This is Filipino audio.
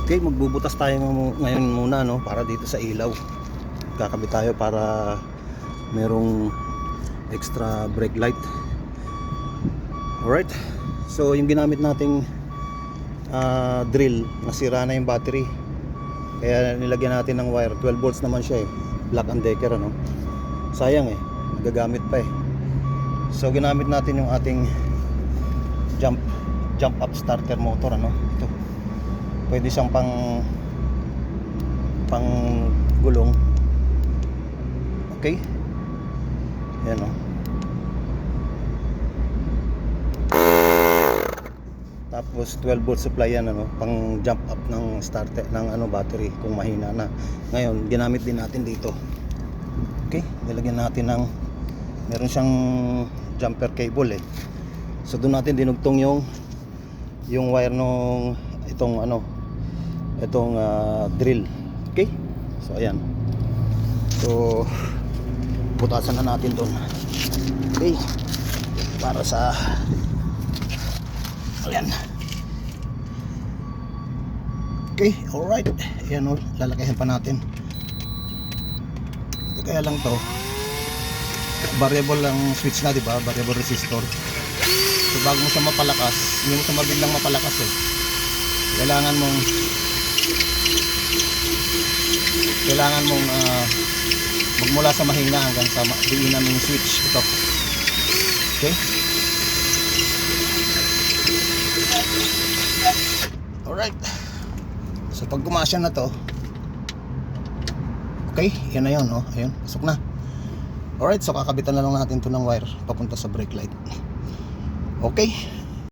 Okay, magbubutas tayo ngayon muna, no, para dito sa ilaw. Kakabit tayo para merong extra brake light. Alright, so yung ginamit nating drill, nasira na yung battery, kaya nilagyan natin ng wire. 12 volts naman siya eh, Black & Decker, ano. Sayang eh, nagagamit pa eh. So ginamit natin yung ating jump up starter motor, ano. Ito, pwede siyang pang gulong. Okay, yan, no. Tapos 12 volt supply yan, ano, pang jump up ng starter ng ano battery kung mahina na. Ngayon ginamit din natin dito. Okay, nilagyan natin ng, meron siyang jumper cable eh. So doon natin dinugtong yung wire nung itong ano, itong drill. Okay, so ayan. So butasan na natin doon. Okay, para sa ayan. Okay, alright. Ayan, o, lalakihin pa natin. Kaya lang to, variable lang switch na, diba? Variable resistor. So bago mo siya mapalakas, hindi mo siya mabiglang mapalakas eh. Kailangan mong magmula sa mahina hanggang sa diinan ng switch. Ito. Okay? Alright. So pag gumasya na to, okay, yan na yun, no? Ayun, pasok na. Alright, so kakabitan na lang natin to ng wire papunta sa brake light. Okay.